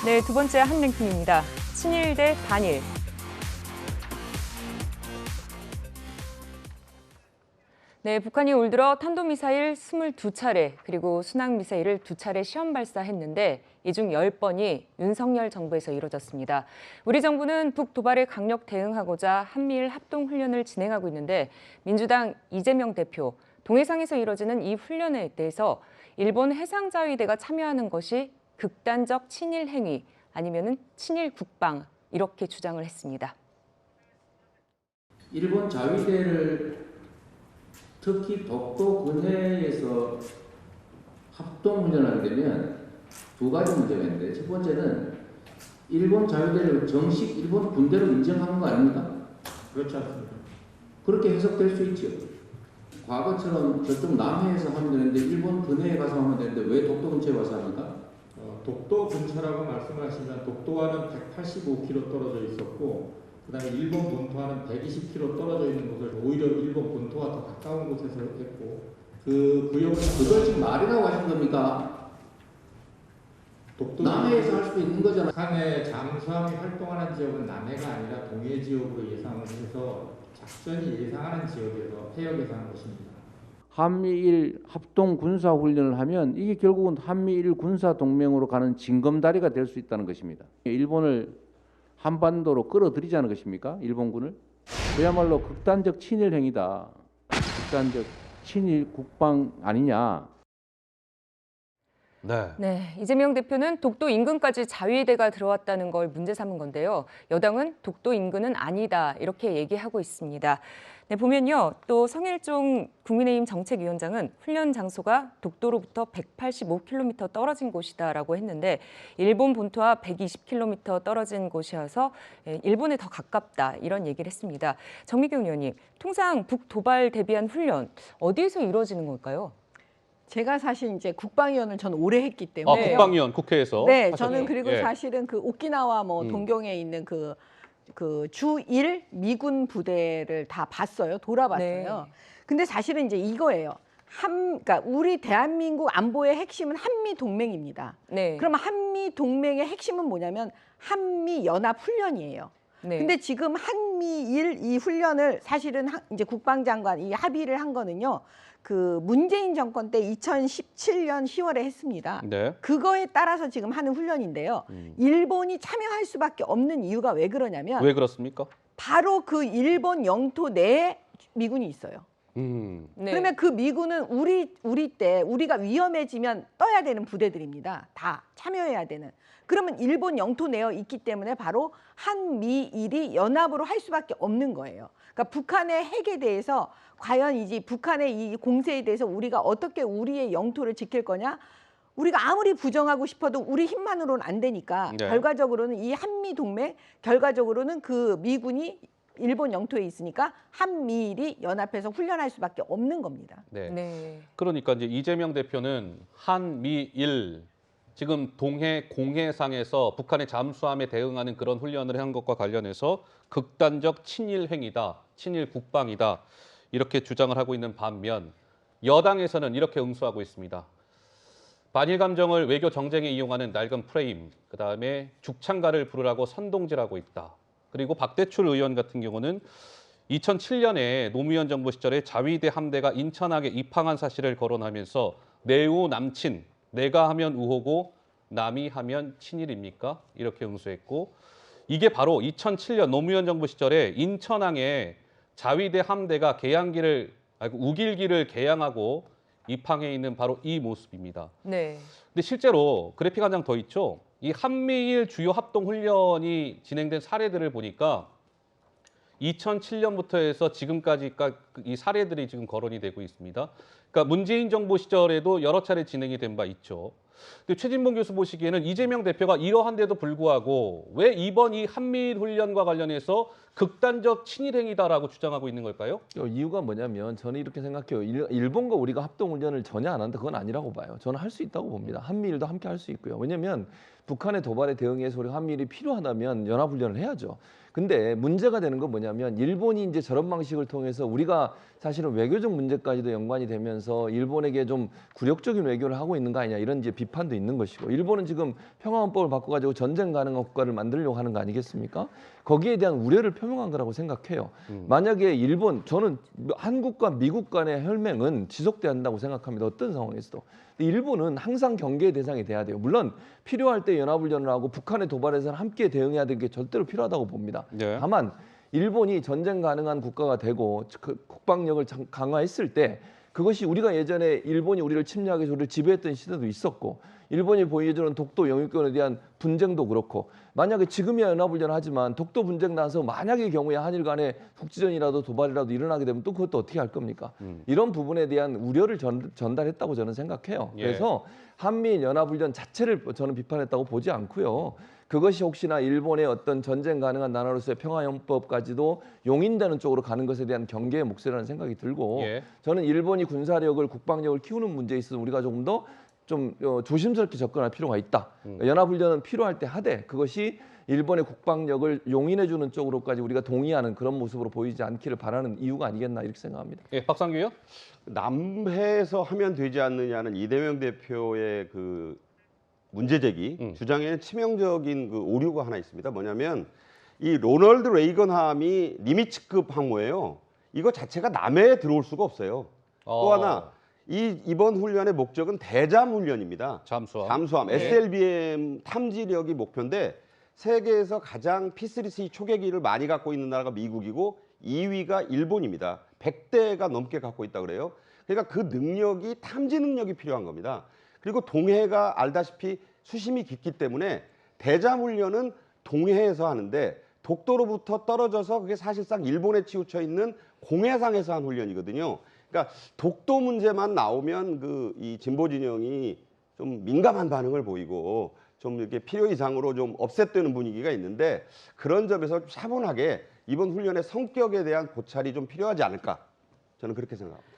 네, 두 번째 한랭킹입니다. 친일 대 반일. 네, 북한이 올 들어 탄도미사일 22차례 그리고 순항미사일을 2차례 시험 발사했는데 이 중 10번이 윤석열 정부에서 이루어졌습니다. 우리 정부는 북 도발에 강력 대응하고자 한미일 합동훈련을 진행하고 있는데 민주당 이재명 대표, 동해상에서 이뤄지는 이 훈련에 대해서 일본 해상자위대가 참여하는 것이 극단적 친일 행위 아니면은 친일 국방 이렇게 주장을 했습니다. 일본 자위대를 특히 독도 근해에서 합동훈련하게 되면 두 가지 문제가 있는데 첫 번째는 일본 자위대를 정식 일본 군대로 인정하는 거 아닙니까? 그렇지 않습니다. 그렇게 해석될 수 있죠. 과거처럼 저쪽 남해에서 하면 되는데 일본 근해에 가서 하면 되는데 왜 독도 근처에 와서 합니까? 독도 근처라고 말씀하시면 독도와는 185km 떨어져 있었고 그다음에 일본 본토와는 120km 떨어져 있는 곳을 오히려 일본 본토와 더 가까운 곳에서 했고 그 구역은 그걸 지금 말이라고 하신 겁니까? 독도 남해에서 할 수도 있는 거잖아요. 북한의 잠수함이 활동하는 지역은 남해가 아니라 동해 지역으로 예상을 해서 작전이 예상하는 지역에서 해역 예상한 것입니다. 한미일 합동 군사 훈련을 하면 이게 결국은 한미일 군사 동맹으로 가는 징검다리가 될 수 있다는 것입니다. 일본을 한반도로 끌어들이자는 것입니까? 일본군을? 그야말로 극단적 친일 행위다. 극단적 친일 국방 아니냐. 네, 이재명 대표는 독도 인근까지 자위대가 들어왔다는 걸 문제 삼은 건데요. 여당은 독도 인근은 아니다 이렇게 얘기하고 있습니다. 네, 보면요. 또 성일종 국민의힘 정책위원장은 훈련 장소가 독도로부터 185km 떨어진 곳이다라고 했는데 일본 본토와 120km 떨어진 곳이어서 일본에 더 가깝다 이런 얘기를 했습니다. 정미경 의원님, 통상 북 도발 대비한 훈련 어디에서 이루어지는 걸까요? 제가 사실 이제 국방위원을 전 오래 했기 때문에 국방위원 국회에서 네, 하셨죠? 저는 그리고 예. 사실은 그 오키나와 동경에 있는 그 주1 미군 부대를 다 봤어요. 돌아봤어요. 네. 근데 사실은 이제 이거예요. 그러니까 우리 대한민국 안보의 핵심은 한미 동맹입니다. 네. 그럼 한미 동맹의 핵심은 뭐냐면 한미 연합 훈련이에요. 네. 근데 지금 한미일 이 훈련을 사실은 이제 국방장관이 합의를 한 거는요. 그 문재인 정권 때 2017년 10월에 했습니다. 네. 그거에 따라서 지금 하는 훈련인데요. 일본이 참여할 수밖에 없는 이유가 왜 그러냐면 왜 그렇습니까? 바로 그 일본 영토 내에 미군이 있어요. 네. 그러면 그 미군은 우리 때 우리가 위험해지면 떠야 되는 부대들입니다. 다 참여해야 되는. 그러면 일본 영토 내에 있기 때문에 바로 한미일이 연합으로 할 수밖에 없는 거예요. 그러니까 북한의 핵에 대해서 과연 이제 북한의 이 공세에 대해서 우리가 어떻게 우리의 영토를 지킬 거냐? 우리가 아무리 부정하고 싶어도 우리 힘만으로는 안 되니까 네. 결과적으로는 이 한미 동맹 결과적으로는 그 미군이 일본 영토에 있으니까 한미일이 연합해서 훈련할 수밖에 없는 겁니다. 네. 네. 그러니까 이제 이재명 대표는 한미일 지금 동해 공해상에서 북한의 잠수함에 대응하는 그런 훈련을 한 것과 관련해서 극단적 친일 행위다, 친일 국방이다 이렇게 주장을 하고 있는 반면 여당에서는 이렇게 응수하고 있습니다. 반일 감정을 외교 정쟁에 이용하는 낡은 프레임, 그다음에 죽창가를 부르라고 선동질하고 있다. 그리고 박대출 의원 같은 경우는 2007년에 노무현 정부 시절에 자위대 함대가 인천항에 입항한 사실을 거론하면서 내우 남친, 내가 하면 우호고 남이 하면 친일입니까? 이렇게 응수했고 이게 바로 2007년 노무현 정부 시절에 인천항에 자위대 함대가 우길기를 개양하고 입항해 있는 바로 이 모습입니다. 네. 근데 실제로 그래픽 한 장 더 있죠. 이 한미일 주요 합동 훈련이 진행된 사례들을 보니까 2007년부터 해서 지금까지 이 사례들이 지금 거론이 되고 있습니다. 그러니까 문재인 정부 시절에도 여러 차례 진행이 된 바 있죠. 근데 최진봉 교수 보시기에는 이재명 대표가 이러한데도 불구하고 왜 이번 이 한미일 훈련과 관련해서 극단적 친일 행위다라고 주장하고 있는 걸까요? 이유가 뭐냐면 저는 이렇게 생각해요. 일본과 우리가 합동훈련을 전혀 안 한다. 그건 아니라고 봐요. 저는 할 수 있다고 봅니다. 한미일도 함께 할 수 있고요. 왜냐하면 북한의 도발에 대응해서 우리가 한미일이 필요하다면 연합훈련을 해야죠. 근데 문제가 되는 건 뭐냐면 일본이 이제 저런 방식을 통해서 우리가 사실은 외교적 문제까지도 연관이 되면서 일본에게 좀 굴욕적인 외교를 하고 있는 거 아니냐 이런 이제 비판 비판도 있는 것이고 일본은 지금 평화헌법을 바꿔가지고 전쟁 가능한 국가를 만들려고 하는 거 아니겠습니까? 거기에 대한 우려를 표명한 거라고 생각해요. 만약에 일본, 저는 한국과 미국 간의 혈맹은 지속돼야 한다고 생각합니다. 어떤 상황에서도. 일본은 항상 경계의 대상이 돼야 돼요. 물론 필요할 때 연합훈련을 하고 북한의 도발에서는 함께 대응해야 되는 게 절대로 필요하다고 봅니다. 네. 다만 일본이 전쟁 가능한 국가가 되고 그 국방력을 강화했을 때 그것이 우리가 예전에 일본이 우리를 침략해서 우리를 지배했던 시대도 있었고 일본이 보여주는 독도 영유권에 대한 분쟁도 그렇고 만약에 지금이야 연합훈련을 하지만 독도 분쟁 나서 만약의 경우에 한일 간에 국지전이라도 도발이라도 일어나게 되면 또 그것도 어떻게 할 겁니까? 이런 부분에 대한 우려를 전달했다고 저는 생각해요. 예. 그래서 한미일 연합훈련 자체를 저는 비판했다고 보지 않고요. 그것이 혹시나 일본의 어떤 전쟁 가능한 나라로서의 평화헌법까지도 용인되는 쪽으로 가는 것에 대한 경계의 목소리라는 생각이 들고 예. 저는 일본이 군사력을 국방력을 키우는 문제에 있어서 우리가 조금 더 좀 조심스럽게 접근할 필요가 있다. 연합훈련은 필요할 때 하되 그것이 일본의 국방력을 용인해주는 쪽으로까지 우리가 동의하는 그런 모습으로 보이지 않기를 바라는 이유가 아니겠나 이렇게 생각합니다. 예, 박상규 의원. 남해에서 하면 되지 않느냐는 이재명 대표의 그 문제 제기 주장에는 치명적인 그 오류가 하나 있습니다. 뭐냐면 이 로널드 레이건함이 니미츠급 항모예요. 이거 자체가 남해에 들어올 수가 없어요. 또 하나 이번 훈련의 목적은 대잠 훈련입니다. 잠수함. 예. SLBM 탐지력이 목표인데 세계에서 가장 P3C 초계기를 많이 갖고 있는 나라가 미국이고 2위가 일본입니다. 100대가 넘게 갖고 있다 그래요. 그러니까 그 능력이 탐지 능력이 필요한 겁니다. 그리고 동해가 알다시피 수심이 깊기 때문에 대잠 훈련은 동해에서 하는데 독도로부터 떨어져서 그게 사실상 일본에 치우쳐 있는 공해상에서 한 훈련이거든요. 그러니까 독도 문제만 나오면 이 진보 진영이 좀 민감한 반응을 보이고 좀 이렇게 필요 이상으로 좀 업셋되는 분위기가 있는데 그런 점에서 차분하게 이번 훈련의 성격에 대한 고찰이 좀 필요하지 않을까 저는 그렇게 생각합니다.